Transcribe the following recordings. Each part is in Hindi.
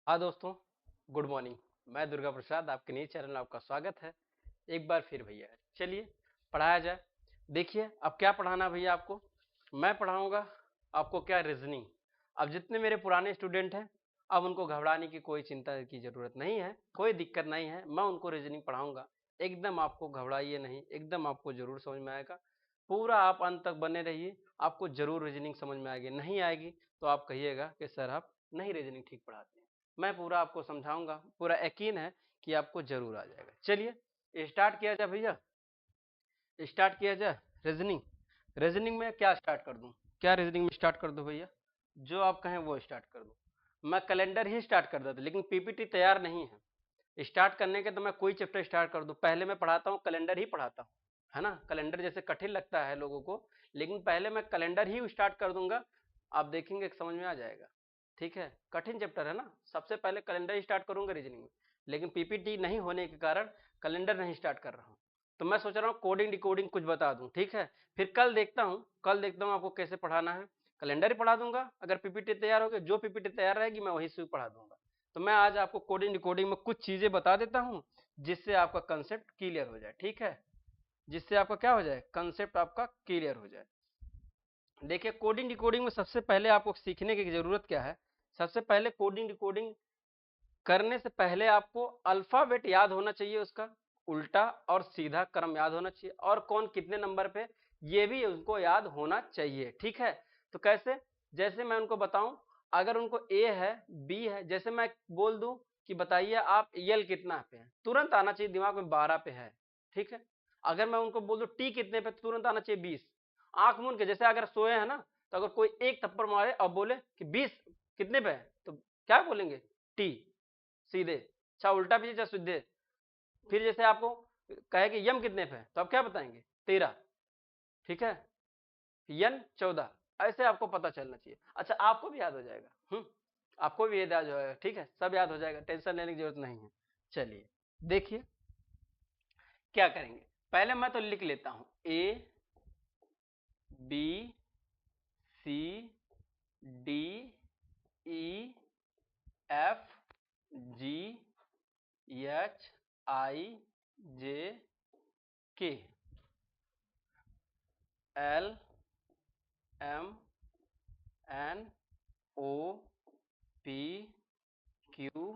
हाँ दोस्तों, गुड मॉर्निंग। मैं दुर्गा प्रसाद, आपके नए चैनल में आपका स्वागत है एक बार फिर भैया। चलिए पढ़ाया जाए। देखिए अब क्या पढ़ाना है भैया आपको। मैं पढ़ाऊंगा आपको क्या, रीजनिंग। अब जितने मेरे पुराने स्टूडेंट हैं अब उनको घबराने की कोई चिंता की जरूरत नहीं है, कोई दिक्कत नहीं है। मैं उनको रीजनिंग पढ़ाऊंगा, एकदम आपको घबराइए नहीं, एकदम आपको जरूर समझ में आएगा। पूरा आप अंत तक बने रहिए, आपको जरूर रीजनिंग समझ में आएगी। नहीं आएगी तो आप कहिएगा कि सर आप नहीं रीजनिंग ठीक पढ़ाते हैं। मैं पूरा आपको समझाऊंगा, पूरा यकीन है कि आपको जरूर आ जाएगा। चलिए स्टार्ट किया जाए भैया, स्टार्ट किया जाए। रीजनिंग, रीजनिंग में क्या स्टार्ट कर दूं, क्या रीजनिंग में स्टार्ट कर दूं भैया, जो आप कहें वो स्टार्ट कर दूं। मैं कैलेंडर ही स्टार्ट कर देता, लेकिन पीपीटी तैयार नहीं है। स्टार्ट करने के तो मैं कोई चैप्टर स्टार्ट कर दूं, पहले मैं पढ़ाता हूं कैलेंडर ही पढ़ाता हूं, है ना। कैलेंडर जैसे कठिन लगता है लोगों को, लेकिन पहले मैं कैलेंडर ही स्टार्ट कर दूंगा, आप देखेंगे समझ में आ जाएगा। ठीक है, कठिन चैप्टर है ना, सबसे पहले कैलेंडर ही स्टार्ट करूंगा रीजनिंग में, लेकिन पीपीटी नहीं होने के कारण कैलेंडर नहीं स्टार्ट कर रहा हूं। तो मैं सोच रहा हूँ कोडिंग डिकोडिंग कुछ बता दूं, ठीक है। फिर कल देखता हूँ, कल देखता हूँ आपको कैसे पढ़ाना है। कैलेंडर ही पढ़ा दूंगा, अगर पीपीटी तैयार होगी, जो पीपीटी तैयार रहेगी मैं वही से पढ़ा दूंगा। तो मैं आज आपको कोडिंग डिकोडिंग में कुछ चीजें बता देता हूं, जिससे आपका कंसेप्ट क्लियर हो जाए, ठीक है। जिससे आपका क्या हो जाए, कंसेप्ट आपका क्लियर हो जाए। देखिए कोडिंग डिकोडिंग में सबसे पहले आपको सीखने की जरूरत क्या है। सबसे पहले कोडिंग डिकोडिंग करने से पहले आपको अल्फाबेट याद होना चाहिए, उसका उल्टा और सीधा क्रम याद होना चाहिए, और कौन कितने नंबर पे ये भी उनको याद होना चाहिए, ठीक है। तो कैसे, जैसे मैं उनको बताऊं, अगर उनको ए है बी है, जैसे मैं बोल दूं कि बताइए आप यल कितना पे है, तुरंत आना चाहिए दिमाग में 12 पे है, ठीक है। अगर मैं उनको बोल दूं टी कितने पे, तुरंत आना चाहिए 20। आंख मूंद के, जैसे अगर सोए हैं ना, तो अगर कोई एक थप्पड़ मारे और बोले कि 20 कितने पे है, तो क्या बोलेंगे, टी, सीधे। अच्छा उल्टा पीछे चाहे सीधे। फिर जैसे आपको कहे कि यम कितने पे है, तो आप क्या बताएंगे, 13, ठीक है। यन 14, ऐसे आपको पता चलना चाहिए। अच्छा आपको भी याद हो जाएगा, आपको भी याद हो जाएगा, ठीक है, सब याद हो जाएगा, टेंशन लेने की जरूरत नहीं है। चलिए देखिए क्या करेंगे। पहले मैं तो लिख लेता हूं A B C D E F G H I J K L M N O P Q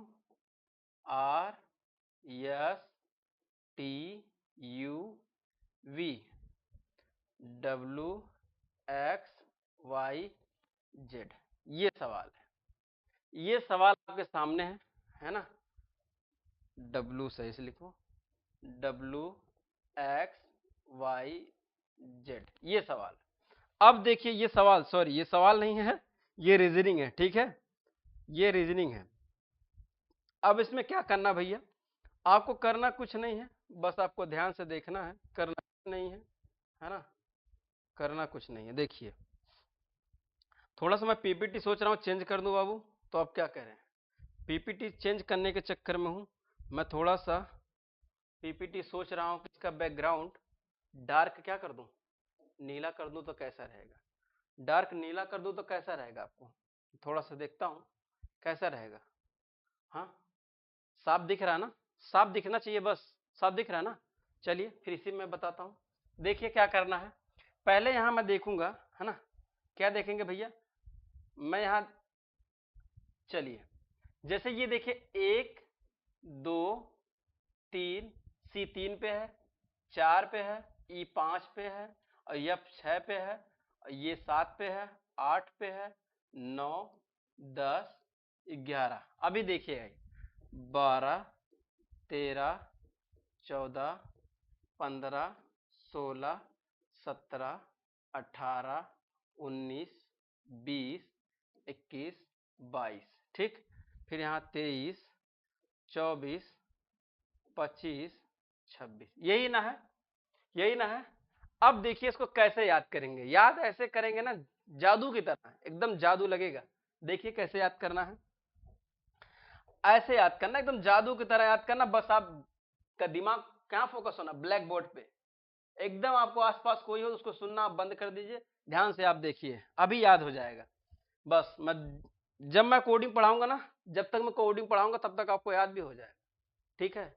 R S T U V W X Y Z. ये सवाल है, ये सवाल आपके सामने है ना। डब्ल्यू सही से लिखो, डब्ल्यू एक्स वाई जेड, ये सवाल है। अब देखिए ये सवाल, सॉरी ये सवाल नहीं है, ये रीजनिंग है, ठीक है, ये रीजनिंग है। अब इसमें क्या करना भैया, आपको करना कुछ नहीं है, बस आपको ध्यान से देखना है, करना कुछ नहीं है ना, करना कुछ नहीं है। देखिए थोड़ा सा मैं पीपीटी सोच रहा हूँ चेंज कर दूं बाबू, तो आप क्या कह रहे हैं, पीपीटी चेंज करने के चक्कर में हूं मैं, थोड़ा सा पीपीटी सोच रहा हूं कि इसका बैकग्राउंड डार्क क्या कर दूं, नीला कर दूं तो कैसा रहेगा, डार्क नीला कर दूं तो कैसा रहेगा, आपको थोड़ा सा देखता हूं कैसा रहेगा। हाँ साफ दिख रहा है ना, साफ दिखना चाहिए बस, साफ दिख रहा है ना। चलिए फिर इसी में बताता हूं। देखिए क्या करना है, पहले यहां मैं देखूंगा, है ना, क्या देखेंगे भैया, मैं यहां, चलिए जैसे ये देखिए 1 2 3, सी 3 पे है, 4 पे है, ई 5 पे है, और एफ 6 पे है, और ये 7 पे है, 8 पे है, 9 10 11। अभी देखिए 12 13 14 15 16 17 18 19 20 21 22, ठीक। फिर यहाँ 23 24 25 26, यही ना है, यही ना है। अब देखिए इसको कैसे याद करेंगे, याद ऐसे करेंगे ना जादू की तरह, एकदम जादू लगेगा। देखिए कैसे याद करना है, ऐसे याद करना, एकदम जादू की तरह याद करना। बस आप का दिमाग कहां फोकस होना, ब्लैक बोर्ड पे, एकदम आपको आसपास कोई हो उसको सुनना आप बंद कर दीजिए, ध्यान से आप देखिए, अभी याद हो जाएगा। बस मैं जब मैं कोडिंग पढ़ाऊंगा ना, जब तक मैं कोडिंग पढ़ाऊंगा तब तक आपको याद भी हो जाएगा। ठीक है,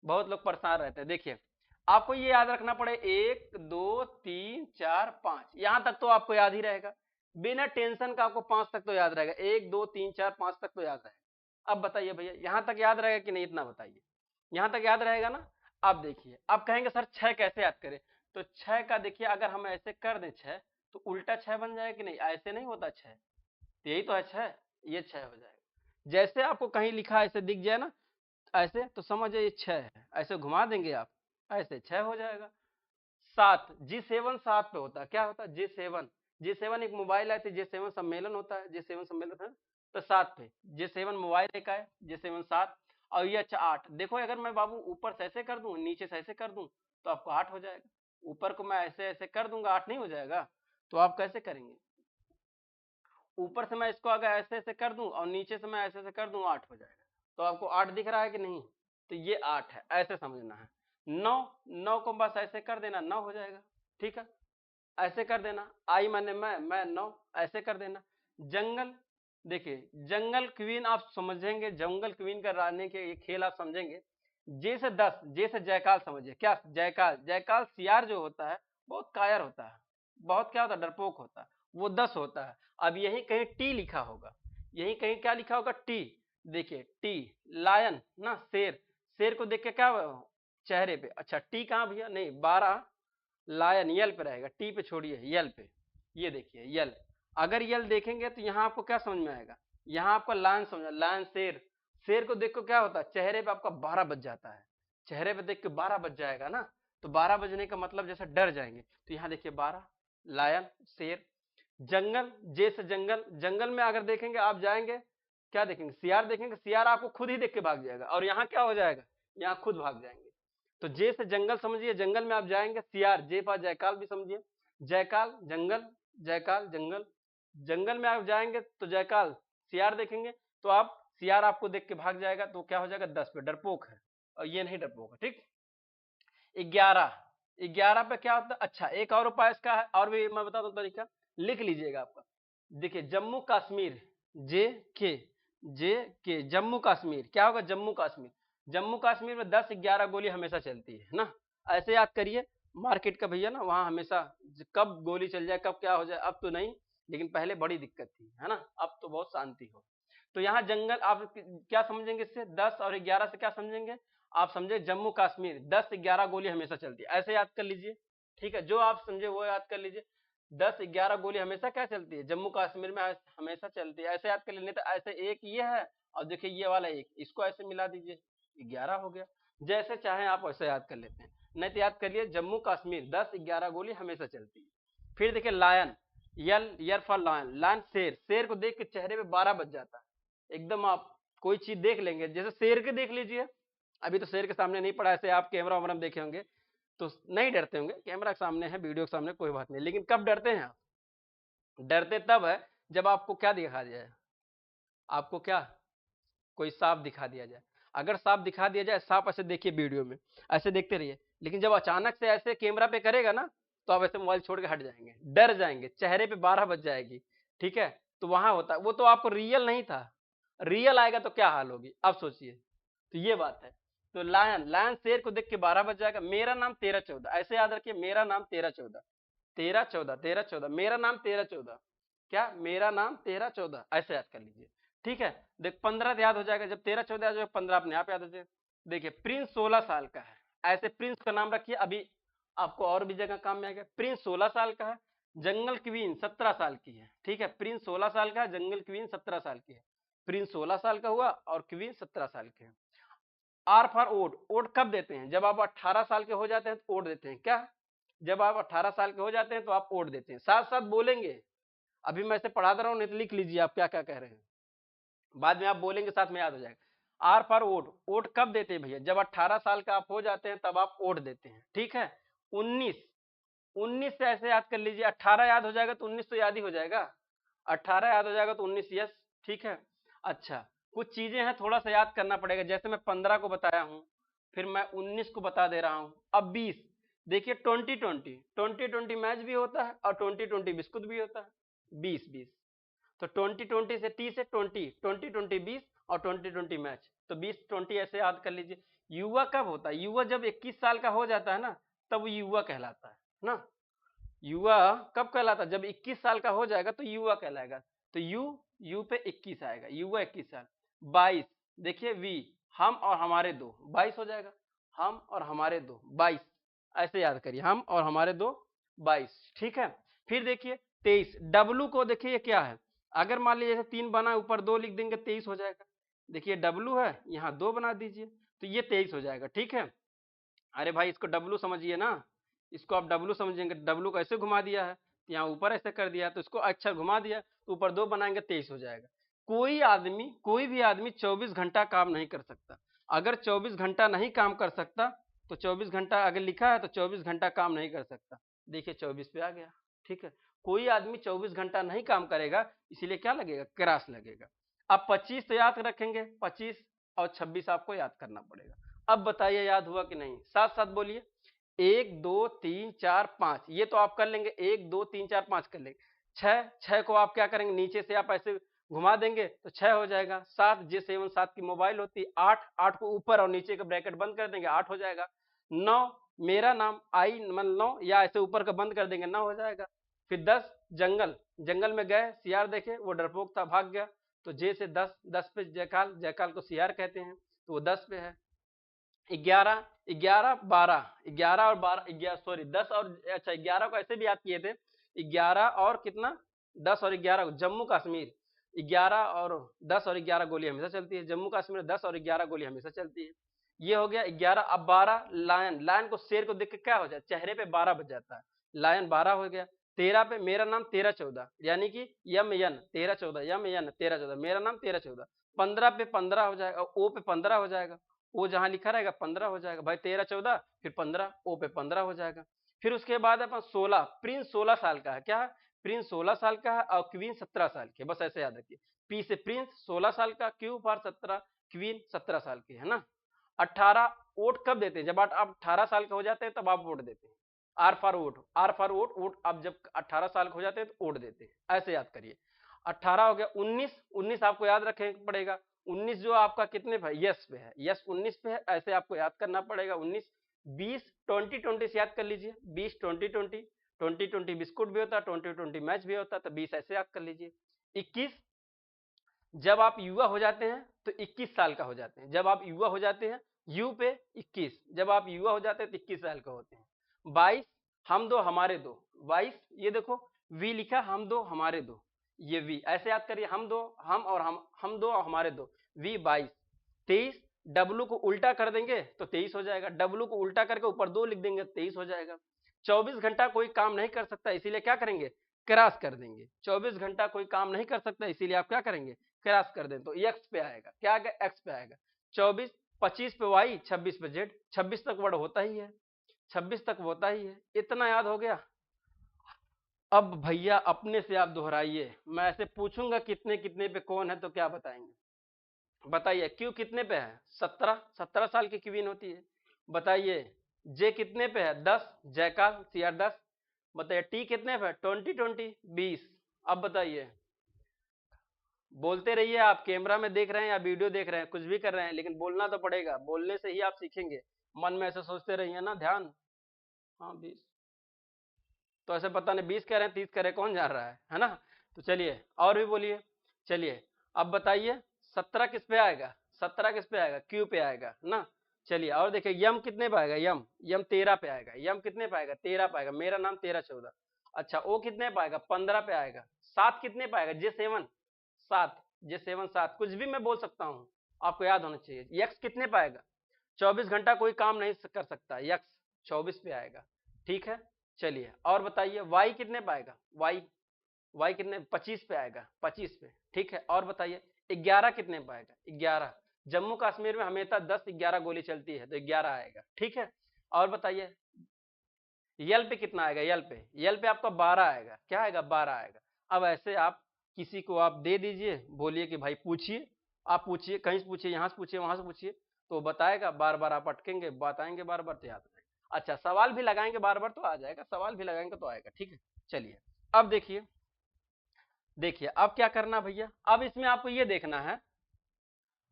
बहुत लोग परेशान रहते हैं। देखिए आपको ये याद रखना पड़े 1 2 3 4 5, यहां तक तो आपको याद ही रहेगा, बिना टेंशन का आपको 5 तक तो याद रहेगा, 1 2 3 4 5 तक तो याद रहेगा। अब बताइए भैया यहां तक याद रहेगा कि नहीं, इतना बताइए, यहां तक याद रहेगा ना। अब देखिए आप कहेंगे सर 6 कैसे याद करें, तो 6 का देखिए अगर हम ऐसे कर दें 6 तो उल्टा 6 बन जाएगा कि नहीं, ऐसे नहीं होता 6, यही तो है 6, ये 6 हो जाएगा। जैसे आपको कहीं लिखा ऐसे दिख जाए ना ऐसे, तो समझ ये 6 है, ऐसे घुमा देंगे आप ऐसे 6 हो जाएगा। 7 G7 7 पे होता है, क्या होता है G7, G7 एक मोबाइल आई थी, G7 सम्मेलन होता है, G7 सम्मेलन है तो 7 पे G7 मोबाइल एक है, G7 7। और ये अच्छा 8, देखो अगर मैं बाबू ऊपर से ऐसे कर दूं नीचे से ऐसे कर दूं तो आपको 8 हो जाएगा, ऊपर को मैं ऐसे ऐसे कर दूंगा 8 नहीं हो जाएगा, तो आप कैसे करेंगे, ऊपर से मैं इसको अगर ऐसे ऐसे कर दूं और नीचे से मैं ऐसे ऐसे कर दूं 8 हो जाएगा। तो आपको 8 दिख रहा है कि नहीं, तो ये 8 है, ऐसे समझना है। 9 9 को बस ऐसे कर देना 9 हो जाएगा। ठीक है, ऐसे कर देना, आई माने मैं 9 ऐसे कर देना। जंगल, देखिए जंगल क्वीन आप समझेंगे, जंगल क्वीन का रानी के ये खेल आप समझेंगे। जे से 10, जे से जयकाल समझिए, क्या जयकाल, जयकाल सियार जो होता है बहुत कायर होता है, बहुत क्या होता है डरपोक होता है, वो 10 होता है। अब यही कहीं टी लिखा होगा, यही कहीं क्या लिखा होगा टी, देखिए टी, लायन ना शेर, शेर को देख के क्या चेहरे पे, अच्छा टी कहाँ भैया, नहीं 12 लायन यल पे रहेगा, टी पे छोड़िए यल पे, ये देखिए यल, अगर यल देखेंगे तो यहाँ आपको क्या समझ में आएगा, यहाँ आपका लायन समझ, लायन शेर, शेर को देख को क्या होता है चेहरे पे आपका 12 बज जाता है, चेहरे पे देख के 12 बज जाएगा ना, तो 12 बजने का मतलब जैसे डर जाएंगे, तो यहाँ देखिए 12 लायन शेर। जंगल, जे से जंगल, जंगल में अगर देखेंगे आप जाएंगे क्या देखेंगे, सियार देखेंगे, सियार आपको खुद ही देख के भाग जाएगा और यहाँ क्या हो जाएगा, यहाँ खुद भाग जाएंगे। तो जे से जंगल समझिए, जंगल में आप जाएंगे, सियार जे पा जयकाल भी समझिए, जयकाल जंगल, जयकाल जंगल, जंगल में आप जाएंगे तो जयकाल सियार देखेंगे तो आप सियार आपको देख के भाग जाएगा, तो क्या हो जाएगा 10 पे, डरपोक है, और ये नहीं डरपोक है। ठीक, 11, 11 पे क्या होता है, अच्छा एक और उपाय इसका है, और भी मैं बता दूं तरीका, लिख लीजिएगा आपका, देखिए जम्मू कश्मीर, जे के, जे के जम्मू कश्मीर, क्या होगा जम्मू कश्मीर, जम्मू कश्मीर में 10-11 गोली हमेशा चलती है ना, ऐसे याद करिए, मार्केट का भैया ना वहां हमेशा कब गोली चल जाए कब क्या हो जाए, अब तो नहीं, लेकिन पहले बड़ी दिक्कत थी, है ना, अब तो बहुत शांति हो। तो यहाँ जंगल आप क्या समझेंगे इससे, 10 और 11 से क्या समझेंगे, आप समझे जम्मू कश्मीर 10-11 गोली हमेशा चलती है, ऐसे याद कर लीजिए। ठीक है, जो आप समझे वो याद कर लीजिए, 10-11 गोली हमेशा क्या चलती है जम्मू कश्मीर में, हमेशा चलती है, ऐसे याद कर लीजिए। तो ऐसे एक ये है और देखिए ये वाला एक, इसको ऐसे मिला दीजिए 11 हो गया, जैसे चाहे आप वैसे याद कर लेते हैं, नहीं तो याद करिए जम्मू कश्मीर 10-11 गोली हमेशा चलती है। फिर देखिए lion, L for lion, lion शेर, शेर को देख के चेहरे पे 12 बज जाता है एकदम, आप कोई चीज देख लेंगे जैसे शेर के देख लीजिए, अभी तो शेर के सामने नहीं पड़ा, ऐसे आप कैमरा वैमरा में देखे होंगे तो नहीं डरते होंगे, कैमरा के सामने है वीडियो के सामने कोई बात नहीं, लेकिन कब डरते हैं आप, डरते तब है जब आपको क्या दिखा दिया जाए, आपको क्या कोई सांप दिखा दिया जाए, अगर सांप दिखा दिया जाए, सांप ऐसे देखिए वीडियो में ऐसे देखते रहिए, लेकिन जब अचानक से ऐसे कैमरा पे करेगा ना तो आप ऐसे मोबाइल छोड़ के हट जाएंगे, डर जाएंगे, चेहरे पे 12 बज जाएगी। ठीक है, तो वहां होता है वो, तो आपको रियल नहीं था, रियल आएगा तो क्या हाल होगी अब सोचिए, तो ये बात है। तो लायन, लायन शेर को देख के 12 बज जाएगा, मेरा नाम 13-14, ऐसे याद रखिए, मेरा नाम 13-14, 13-14, 13-14, मेरा नाम 13-14, क्या मेरा नाम 13-14, ऐसे याद कर लीजिए। ठीक है, देख 15 याद हो जाएगा, जब 13-14 याद हो जाएगा 15 अपने आप याद हो जाएगा। देखिए प्रिंस 16 साल का है, ऐसे प्रिंस का नाम रखिए, अभी आपको और भी जगह काम में आएगा। प्रिंस 16 साल का है, जंगल क्वीन 17 साल की है। ठीक है, प्रिंस 16 साल का है, जंगल क्वीन 17 साल की है, प्रिंस 16 साल का हुआ और क्वीन 17 साल के है। आर फॉर ओड, ओड कब देते हैं, जब आप 18 साल के हो जाते हैं तो ओड देते हैं, क्या जब आप 18 साल के हो जाते हैं तो आप ओड देते हैं, साथ साथ बोलेंगे, अभी मैं इसे पढ़ा दे रहा हूँ नहीं तो लिख लीजिए आप क्या क्या कह रहे हैं, बाद में आप बोलेंगे साथ में याद हो जाएगा। आर फॉर ओट, ओट कब देते हैं भैया, जब 18 साल का आप हो जाते हैं तब आप ओट देते हैं। ठीक है, 19, 19 से ऐसे याद कर लीजिए, 18 याद हो जाएगा तो 19 तो याद ही हो जाएगा, 18 याद हो जाएगा तो 19 यस। ठीक है, अच्छा कुछ चीजें हैं थोड़ा सा याद करना पड़ेगा, जैसे मैं 15 को बताया हूं, फिर मैं 19 को बता दे रहा हूं, अब 20, देखिए 20-20 मैच भी होता है और 20-20 बिस्कुट भी होता है, 20-20, तो 20-20 से टी से 20, 20-20 20 और 20-20 मैच, तो 20-20 ऐसे याद कर लीजिए। युवा कब होता है? युवा जब 21 साल का हो जाता है ना, तब वो युवा कहलाता है ना। युवा कब कहलाता है? जब 21 साल का हो जाएगा तो युवा कहलाएगा। तो यू पे 21 आएगा, युवा 21 साल। 22 देखिए वी, हम और हमारे दो, 22 हो जाएगा। हम और हमारे दो 22, ऐसे याद करिए, हम और हमारे दो 22, ठीक है। फिर देखिए 23, डब्लू को देखिए ये क्या है, अगर मान लीजिए जैसे 3 बना ऊपर 2 लिख देंगे 23 हो जाएगा। देखिए डब्लू है, यहाँ 2 बना दीजिए तो ये 23 हो जाएगा, ठीक है। अरे भाई इसको डब्लू समझिए ना, इसको आप डब्लू समझेंगे, डब्लू को ऐसे घुमा दिया है, यहाँ ऊपर ऐसे कर दिया तो इसको अक्षर घुमा दिया तो ऊपर 2 बनाएंगे 23 हो जाएगा। कोई भी आदमी 24 घंटा काम नहीं कर सकता। अगर 24 घंटा नहीं काम कर सकता तो 24 घंटा अगर लिखा है तो 24 घंटा काम नहीं कर सकता। देखिए 24 पे आ गया, ठीक है। कोई आदमी 24 घंटा नहीं काम करेगा, इसीलिए क्या लगेगा? क्रॉस लगेगा। अब 25 तो याद रखेंगे, 25 और 26 आपको याद करना पड़ेगा। अब बताइए याद हुआ कि नहीं? साथ साथ बोलिए। 1 2 3 4 5, ये तो आप कर लेंगे, 1 2 3 4 5 कर लेंगे। 6 को आप क्या करेंगे? नीचे से आप ऐसे घुमा देंगे तो 6 हो जाएगा। 7 J7 7 की मोबाइल होती है। 8 को ऊपर और नीचे का ब्रैकेट बंद कर देंगे, 8 हो जाएगा। 9 मेरा नाम आई मतलब 9, या ऐसे ऊपर का बंद कर देंगे, 9 हो जाएगा। फिर 10 जंगल में गए, सियार देखे, वो डरपोक था भाग गया, तो जे से 10 पे जयकाल को सियार कहते हैं, तो वो 10 पे है। 11 11 12, 11 और 12 11 सॉरी 10 और अच्छा 11 को ऐसे भी याद किए थे, 11 और कितना 10 और 11 जम्मू कश्मीर, 11 और 10 और 11 गोली हमेशा चलती है, जम्मू कश्मीर में 10 और 11 गोली हमेशा चलती है। ये हो गया 11। अब 12 लायन को शेर को देख के क्या हो जाए? चेहरे पे 12 बज जाता है, लायन 12 हो गया। 13 पे मेरा नाम 13 14, यानी कि यम यन 13 14, यम यन 13 14, मेरा नाम 13 14। 15 पे 15 हो जाएगा, ओ पे 15 हो जाएगा, ओ जहां लिखा रहेगा 15 हो जाएगा भाई, 13 14 फिर 15, ओ पे 15 हो जाएगा। फिर उसके बाद अपन 16, प्रिंस 16 साल का है, क्या है? प्रिंस 16 साल का है और क्वीन 17 साल की है, बस ऐसे याद रखिए। पी से प्रिंस 16 साल का, क्यू फॉर 17, क्वीन 17 साल की है ना। 18 वोट कब देते हैं? जब आप 18 साल के हो जाते हैं तब आप वोट देते हैं। R for vote, R for vote, vote आप जब 18 साल के हो जाते हैं तो वोट देते हैं, ऐसे याद करिए। 18 हो गया। 19 आपको याद रखना पड़ेगा। 19 जो आपका कितने पे? यस पे है, यस 19 पे है, ऐसे आपको याद करना पड़ेगा 19। 20 20 से याद कर लीजिए, 20 20 बिस्कुट भी होता है, 20 मैच भी होता है, तो 20 ऐसे याद कर लीजिए। 21 जब आप युवा हो जाते हैं तो 21 साल का हो जाते हैं, जब आप युवा हो जाते हैं, यू पे 21, जब आप युवा हो जाते हैं तो 21 साल का होते हैं। 22 हम दो हमारे दो, 22 ये देखो वी लिखा, हम दो हमारे दो, ये वी ऐसे याद करिए, हम दो, हम दो और हमारे दो, वी 22। 23 डब्लू को उल्टा कर देंगे तो 23 हो जाएगा, डब्लू को उल्टा करके ऊपर 2 लिख देंगे 23 हो जाएगा। 24 घंटा कोई काम नहीं कर सकता, इसीलिए क्या करेंगे? क्रॉस कर देंगे। 24 घंटा कोई काम नहीं कर सकता, इसीलिए आप क्या करेंगे? क्रॉस कर दें तो एक्स पे आएगा, क्या आएगा? एक्स पे आएगा। 24 25 पे वाई, 26 पे जेड, 26 तक वर्ड होता ही है, 26 तक होता ही है। इतना याद हो गया। अब भैया अपने से आप दोहराइए, मैं ऐसे पूछूंगा कितने कितने पे कौन है तो क्या बताएंगे? बताइए क्यू कितने पे है? 17 साल की क्वीन होती है। बताइए जे कितने पे है? 10, जयकाल सीआर 10। बताइए टी कितने पे है? 20 अब बताइए, बोलते रहिए, आप कैमरा में देख रहे हैं या वीडियो देख रहे हैं, कुछ भी कर रहे हैं, लेकिन बोलना तो पड़ेगा, बोलने से ही आप सीखेंगे। मन में ऐसे सोचते रहिए ना, ध्यान। हाँ 20, तो ऐसे पता नहीं 20 कह रहे हैं 30 कह रहे हैं, कौन जान रहा है ना। तो चलिए और भी बोलिए। चलिए अब बताइए 17 किस पे आएगा? 17 किस पे आएगा? क्यू पे आएगा ना। चलिए और देखिए यम कितने पे आएगा? यम 13 पे आएगा। यम कितने पे आएगा? 13 पे आएगा, मेरा नाम 13 14। अच्छा ओ कितने पे आएगा? 15 पे आएगा। 7 कितने पे आएगा? J7 7, J7 7, कुछ भी मैं बोल सकता हूँ, आपको याद होना चाहिए। यक्स कितने पे आएगा? 24 घंटा कोई काम नहीं कर सकता, यक्स 24 पे आएगा, ठीक है। चलिए और बताइए वाई कितने पे आएगा? वाई कितने? 25 पे आएगा, 25 पे, ठीक है। और बताइए 11 कितने पे आएगा? 11, जम्मू कश्मीर में हमेशा 10-11 गोली चलती है तो 11 आएगा, ठीक है। और बताइए यल पे कितना आएगा? यल पे आपका 12 आएगा, क्या आएगा? 12 आएगा। अब ऐसे आप किसी को आप दे दीजिए, बोलिए कि भाई पूछिए, आप पूछिए, कहीं से पूछिए, यहाँ से पूछिए, वहां से पूछिए, तो बताएगा, बार बार आप अटकेंगे, बताएंगे बार बार तो याद आएगा। अच्छा सवाल भी लगाएंगे बार बार तो आ जाएगा, सवाल भी लगाएंगे तो आएगा, ठीक है। चलिए अब देखिए अब क्या करना भैया, अब इसमें आपको ये देखना है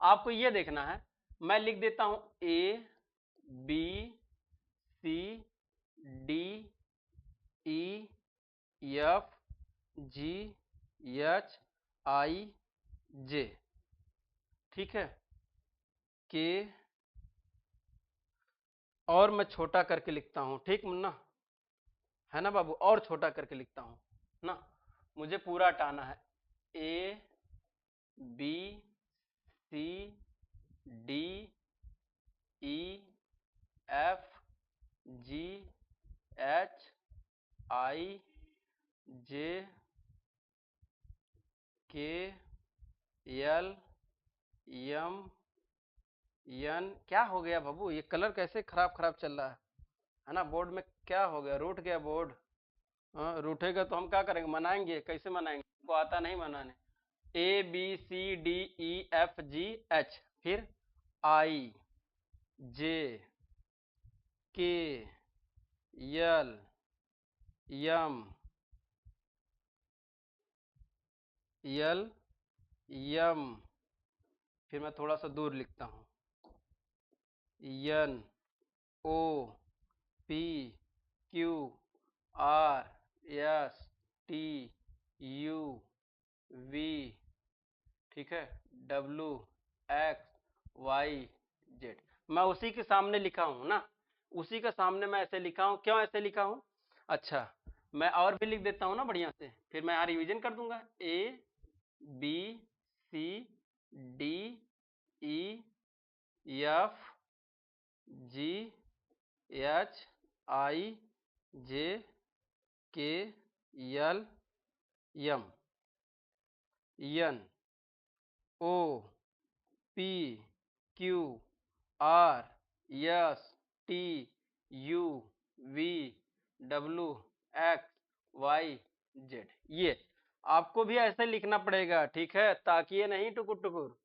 आपको ये देखना है, मैं लिख देता हूं A B C D E F G H I J, ठीक है, के, और मैं छोटा करके लिखता हूं, ठीक मुन्ना, है ना बाबू, और छोटा करके लिखता हूं ना, मुझे पूरा हटाना है, A B C D E F G H I J K L M N. क्या हो गया बाबू, ये कलर कैसे खराब खराब चल रहा है ना, बोर्ड में क्या हो गया, रूठ गया बोर्ड? हाँ, रूठेगा तो हम क्या करेंगे, मनाएंगे? कैसे मनाएंगे, को आता नहीं मनाने। A B C D E F G H, फिर I J K L M L M, फिर मैं थोड़ा सा दूर लिखता हूं, N O P Q R S T U V, ठीक है, डब्लू एक्स वाई जेड। मैं उसी के सामने लिखा हूं ना, उसी के सामने मैं ऐसे लिखा हूं, क्यों ऐसे लिखा हूं? अच्छा, मैं और भी लिख देता हूं ना बढ़िया से, फिर मैं यहाँ रिवीजन कर दूंगा, A B C D E F G H I J K L M N O P Q R S T U V W X Y Z. ये आपको भी ऐसे लिखना पड़ेगा, ठीक है, ताकिए नहीं टुकुर टुकुर,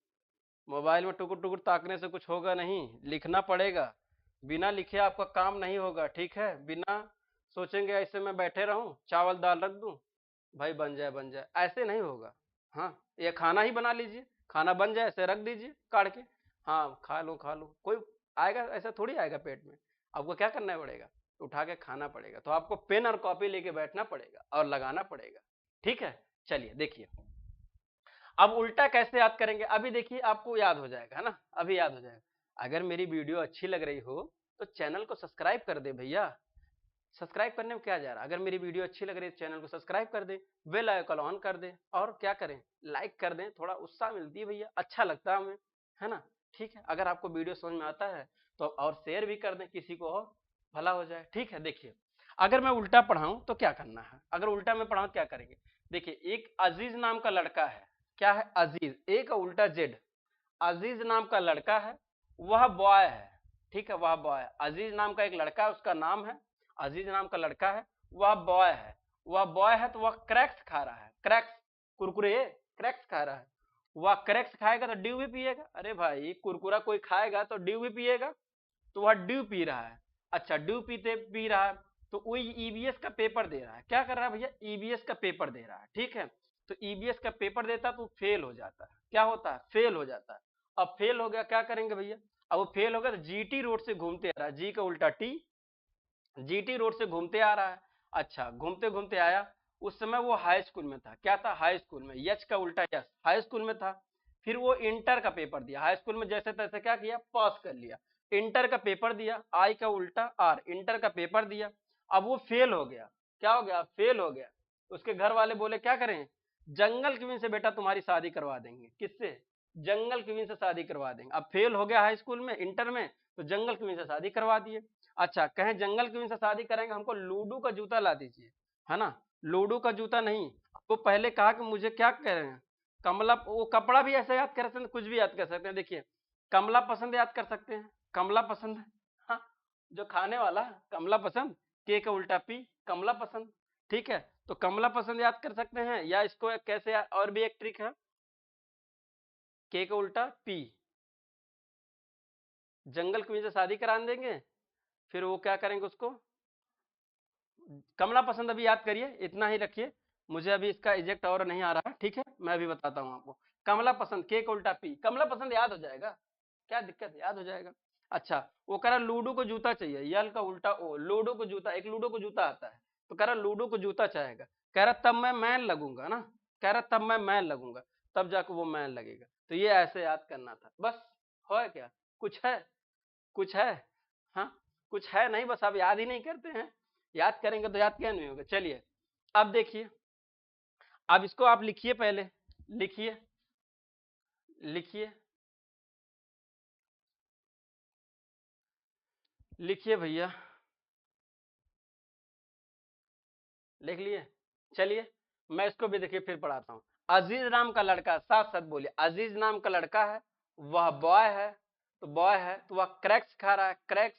मोबाइल में टुकुर टुकुर ताकने से कुछ होगा नहीं, लिखना पड़ेगा, बिना लिखे आपका काम नहीं होगा, ठीक है, बिना सोचेंगे ऐसे मैं बैठे रहूं चावल दाल रख दूं भाई बन जाए, ऐसे नहीं होगा। हाँ, ये खाना ही बना लीजिए, खाना बन जाए ऐसे रख दीजिए काट के, हाँ खा लो, कोई आएगा, ऐसा थोड़ी आएगा पेट में, आपको क्या करना पड़ेगा, उठा के खाना पड़ेगा, तो आपको पेन और कॉपी लेके बैठना पड़ेगा और लगाना पड़ेगा, ठीक है। चलिए देखिए, अब उल्टा कैसे याद करेंगे, अभी देखिए आपको याद हो जाएगा, है ना, अभी याद हो जाएगा। अगर मेरी वीडियो अच्छी लग रही हो तो चैनल को सब्सक्राइब कर दे भैया, सब्सक्राइब करने में क्या जा रहा है, अगर मेरी वीडियो अच्छी लग रही है तो चैनल को सब्सक्राइब कर दे, बेल आइकन ऑन कर दे, और क्या करें, लाइक कर दें, थोड़ा उत्साह मिलती है भैया, अच्छा लगता है हमें, है ना, ठीक है। अगर आपको वीडियो समझ में आता है तो और शेयर भी कर दें, किसी को और भला हो जाए, ठीक है। देखिए, अगर मैं उल्टा पढ़ाऊं तो क्या करना है, अगर उल्टा मैं पढ़ाऊं क्या करेंगे, देखिए, एक अजीज नाम का लड़का है, क्या है, अजीज, ए का उल्टा जेड, अजीज नाम का लड़का है, वह बॉय है, ठीक है, वह बॉय है, अजीज नाम का एक लड़का है, उसका नाम है अजीज, नाम का लड़का है, वह बॉय है, वह बॉय है तो वह क्रैक्स खा रहा है, क्रैक्स, कुरकुरे, क्रैक्स खा रहा है, वह क्रैक्स खाएगा तो ड्यू भी पिएगा, अरे भाई कुरकुरा कोई खाएगा तो ड्यू भी पिएगा, तो वह ड्यू पी रहा है, अच्छा ड्यू पी रहा है, तो वही ईबीएस का पेपर दे रहा है, क्या कर रहा है भैया, ईबीएस का पेपर दे रहा है, ठीक है, तो ईबीएस का पेपर देता तो फेल हो जाता है, क्या होता है, फेल हो जाता है। अब फेल हो गया, क्या करेंगे भैया, अब वो फेल हो गया तो जीटी रोड से घूमते आ रहा है, जी का उल्टा टी, जीटी रोड से घूमते आ रहा है, अच्छा घूमते घूमते आया, उस समय वो हाई स्कूल में था, क्या था, हाई स्कूल में, यच का उल्टा यस, हाई स्कूल में था, फिर वो इंटर का पेपर दिया, हाई स्कूल में जैसे तैसे क्या किया, पास कर लिया, इंटर का पेपर दिया, आई का उल्टा आर, इंटर का पेपर दिया, अब वो फेल हो गया, क्या हो गया, फेल हो गया, उसके घर वाले बोले क्या करें, जंगल क्वीन से बेटा तुम्हारी शादी करवा देंगे, किससे, जंगल क्वीन से शादी करवा देंगे, अब फेल हो गया हाई स्कूल में, इंटर में, तो जंगल क्वीन से शादी करवा दिए। अच्छा, कहें जंगल क्वीन से शादी करेंगे, हमको लूडो का जूता ला दीजिए, है ना, लूडो का जूता नहीं, वो पहले कहा कि मुझे क्या कह रहे हैं, कमला, वो कपड़ा भी ऐसे याद कर सकते हैं, कुछ भी याद कर सकते हैं, देखिए, कमला पसंद याद कर सकते हैं, कमला पसंद, हाँ, जो खाने वाला कमला पसंद, के का उल्टा पी, कमला पसंद, ठीक है, तो कमला पसंद याद कर सकते हैं, या इसको कैसे और भी एक ट्रिक है, के का उल्टा पी, जंगल क्वीन से शादी करा देंगे, फिर वो क्या करेंगे उसको, कमला पसंद अभी याद करिए, इतना ही रखिए, मुझे अभी इसका एग्जैक्ट और नहीं आ रहा, ठीक है, मैं अभी बताता हूं आपको, कमला पसंद, के का उल्टा पी, कमला पसंद याद हो जाएगा, क्या दिक्कत है, याद हो जाएगा। अच्छा, वो कह रहा लूडो को जूता चाहिए, यल का उल्टा ओ, लूडो को जूता, एक लूडो को जूता आता है, तो कह रहा लूडो को जूता चाहेगा, कह रहा तब मैं मैन लगूंगा ना, कह रहा तब मैं मैन लगूंगा, तब जाकर वो मैन लगेगा। तो ये ऐसे याद करना था बस। हो क्या, कुछ है, कुछ है, हाँ कुछ है नहीं, बस आप याद ही नहीं करते हैं, याद करेंगे तो याद क्या नहीं होगा। चलिए अब देखिए, अब इसको आप लिखिए, पहले लिखिए, लिखिए, लिखिए भैया, लिख लिए। चलिए मैं इसको भी देखिए फिर पढ़ाता हूँ। अजीज नाम का लड़का, साथ साथ बोलिए, अजीज नाम का लड़का है, वह बॉय है, तो बॉय है तो वह क्रैक्स खा रहा है, क्रैक्स,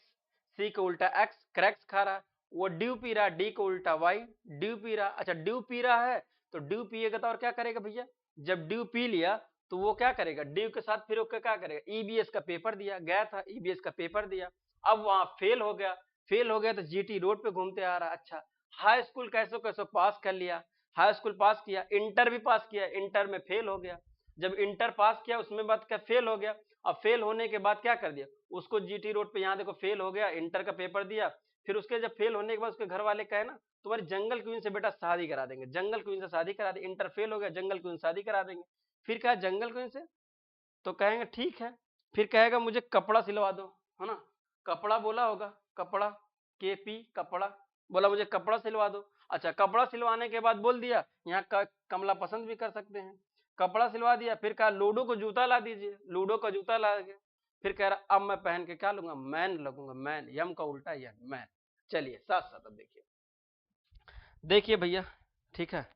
सी का उल्टा एक्स, क्रैक्स खा रहा है। वो ड्यू पी रहा, डी का उल्टा वाई, ड्यू पी रहा। अच्छा, ड्यू पी रहा है तो ड्यू पिएगा तो और क्या करेगा भैया, जब ड्यू पी लिया तो वो क्या करेगा, ड्यू के साथ फिर वो क्या करेगा, ईबीएस का पेपर दिया, गया था ईबीएस का पेपर दिया, अब वहां फेल हो गया, फेल हो गया तो जीटी रोड पे घूमते आ रहा। अच्छा, हाई स्कूल कैसो कैसो पास कर लिया, हाई स्कूल पास किया, इंटर भी पास किया, इंटर में फेल हो गया, जब इंटर पास किया उसमें बात क्या फेल हो गया, अब फेल होने के बाद क्या कर दिया, उसको जीटी रोड पे, यहाँ देखो फेल हो गया, इंटर का पेपर दिया, फिर उसके जब फेल होने के बाद उसके घर वाले कहे ना तुम्हारी जंगल क्वीन से बेटा शादी करा देंगे, जंगल क्वीन से शादी करा देंगे, इंटर फेल हो गया जंगल क्वीन शादी करा देंगे, फिर कहा जंगल क्वीन से, तो कहेंगे ठीक है, फिर कहेगा मुझे कपड़ा सिलवा दो, है ना, कपड़ा बोला होगा, कपड़ा, के पी कपड़ा, बोला मुझे कपड़ा सिलवा दो। अच्छा, कपड़ा सिलवाने के बाद बोल दिया यहाँ कमला पसंद भी कर सकते हैं, कपड़ा सिलवा दिया, फिर कहा लूडो को जूता ला दीजिए, लूडो का जूता ला गया, फिर कह रहा अब मैं पहन के क्या लूंगा, मैन लगूंगा, मैन, यम का उल्टा यन, मैन। चलिए साथ साथ अब देखिए, देखिए भैया, ठीक है,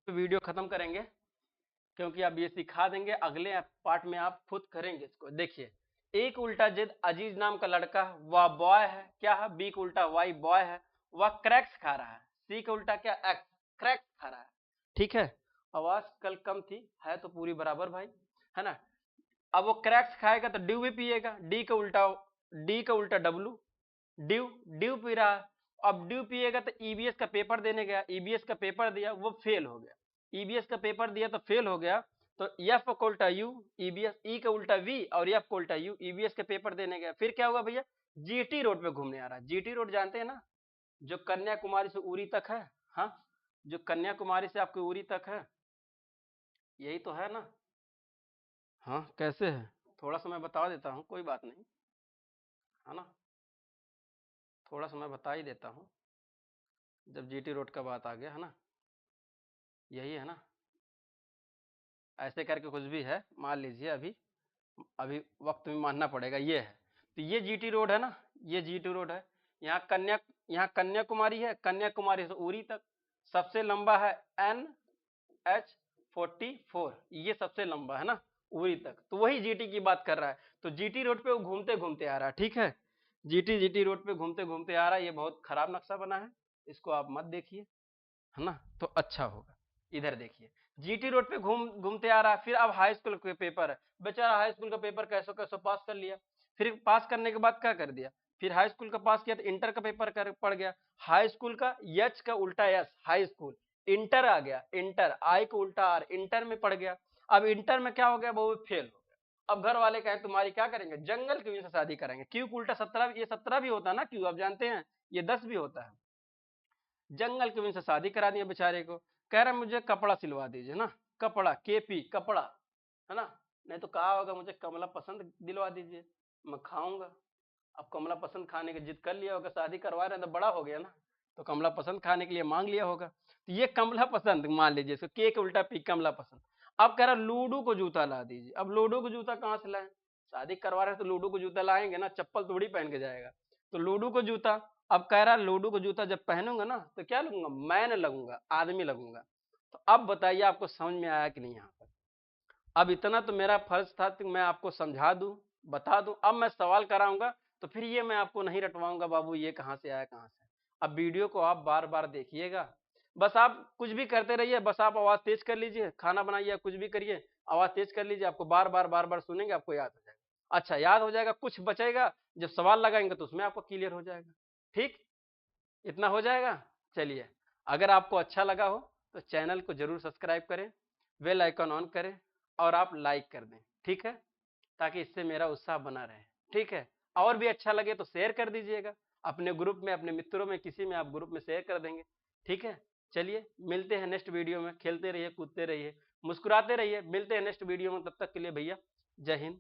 वीडियो खत्म करेंगे क्योंकि अब ये सिखा देंगे, अगले पार्ट में आप खुद करेंगे इसको। देखिए, एक उल्टा जिद अजीज नाम का लड़का, वह बॉय है, क्या है, बी का उल्टा वाई, बॉय है, वह क्रैक्स खा रहा है, सी का उल्टा क्या एक्स, क्रैक्स खा रहा है, ठीक है, आवाज कल कम थी, है तो पूरी बराबर भाई, है ना। अब वो क्रैक्स खाएगा तो ड्यू भी पिएगा, डी का उल्टा डब्लू, ड्यू, ड्यू पी रहा है, अब ड्यू पिएगा तो ईबीएस का पेपर देने गया, ईबीएस का पेपर दिया, वो फेल हो गया, ईबीएस का पेपर दिया तो फेल हो गया, तो एफ का उल्टा यू, ईबीएस, ई का उल्टा वी और एफ का उल्टा यू, ईबीएस का पेपर देने गया, फिर क्या हुआ भैया, जीटी रोड पे घूमने आ रहा है, जीटी रोड जानते हैं ना, जो कन्याकुमारी से उरी तक है, हाँ, जो कन्याकुमारी से आपके उरी तक है, यही तो है ना, हाँ कैसे है, थोड़ा सा मैं बता देता हूँ, कोई बात नहीं, है ना, थोड़ा सा मैं बता ही देता हूँ, जब जीटी रोड का बात आ गया, है ना, यही है ना, ऐसे करके कुछ भी है, मान लीजिए, अभी अभी वक्त में मानना पड़ेगा, ये है, तो ये जीटी रोड है ना, ये जीटी रोड है, यहाँ कन्याकुमारी है, कन्याकुमारी से उरी तक सबसे लंबा है NH44, ये सबसे लंबा है ना, उरी तक, तो वही जीटी की बात कर रहा है, तो जीटी रोड पे वो घूमते घूमते आ रहा है, ठीक है, जीटी रोड पे घूमते घूमते आ रहा है, ये बहुत खराब नक्शा बना है, इसको आप मत देखिए, है ना, तो अच्छा होगा, इधर देखिए, जीटी रोड पे घूमते आ रहा है, फिर अब हाई स्कूल के पेपर है, बेचारा हाई स्कूल का पेपर कैसो कैसो पास कर लिया, फिर पास करने के बाद क्या कर दिया, फिर हाई स्कूल का पास किया तो इंटर का पेपर पड़ गया, हाई स्कूल का एच का उल्टा एस, हाई स्कूल, इंटर आ गया, इंटर, आई का उल्टा आर, इंटर में पड़ गया, अब इंटर में क्या हो गया, वो फेल हो गया, अब घर वाले कहें तुम्हारी क्या करेंगे, जंगल क्यों से शादी करेंगे, क्यों उल्टा 17, ये 17 भी होता है ना, क्यों आप जानते हैं, ये 10 भी होता है, जंगल की वजह से शादी करा दिया बेचारे को, कह रहा मुझे कपड़ा सिलवा दीजिए ना, कपड़ा, केपी कपड़ा, है ना, नहीं तो कहा होगा मुझे कमला पसंद दिलवा दीजिए, मैं खाऊंगा, अब कमला पसंद खाने की जिद कर लिया होगा, शादी करवा रहे हैं तो बड़ा हो गया ना, तो कमला पसंद खाने के लिए मांग लिया होगा, तो ये कमला पसंद मान लीजिए इसको, के के उल्टा पी, कमला पसंद। अब कह रहा लूडो को जूता ला दीजिए, अब लूडो को जूता कहाँ से लाए, शादी करवा रहे हैं तो लूडो को जूता लाएंगे ना, चप्पल थोड़ी पहन के जाएगा, तो लूडो को जूता, अब कह रहा लूडो को जूता जब पहनूंगा ना तो क्या लगूंगा, मैन लगूंगा, आदमी लगूंगा, तो अब बताइए आपको समझ में आया कि नहीं यहाँ पर, अब इतना तो मेरा फर्ज था कि मैं आपको समझा दूं, बता दूं, अब मैं सवाल कराऊंगा तो फिर ये मैं आपको नहीं रटवाऊंगा बाबू ये कहाँ से आया कहाँ से, अब वीडियो को आप बार बार देखिएगा, बस आप कुछ भी करते रहिए, बस आप आवाज तेज कर लीजिए, खाना बनाइए, कुछ भी करिए, आवाज तेज कर लीजिए, आपको बार बार सुनेंगे, आपको याद हो जाएगा, अच्छा याद हो जाएगा, कुछ बचेगा, जब सवाल लगाएंगे तो उसमें आपको क्लियर हो जाएगा, ठीक, इतना हो जाएगा। चलिए, अगर आपको अच्छा लगा हो तो चैनल को जरूर सब्सक्राइब करें, बेल आइकन ऑन करें, और आप लाइक कर दें, ठीक है, ताकि इससे मेरा उत्साह बना रहे, ठीक है। और भी अच्छा लगे तो शेयर कर दीजिएगा अपने ग्रुप में, अपने मित्रों में, किसी में आप ग्रुप में शेयर कर देंगे, ठीक है। चलिए मिलते हैं नेक्स्ट वीडियो में, खेलते रहिए, कूदते रहिए, मुस्कुराते रहिए, मिलते हैं नेक्स्ट वीडियो में, तब तक के लिए भैया जय हिंद।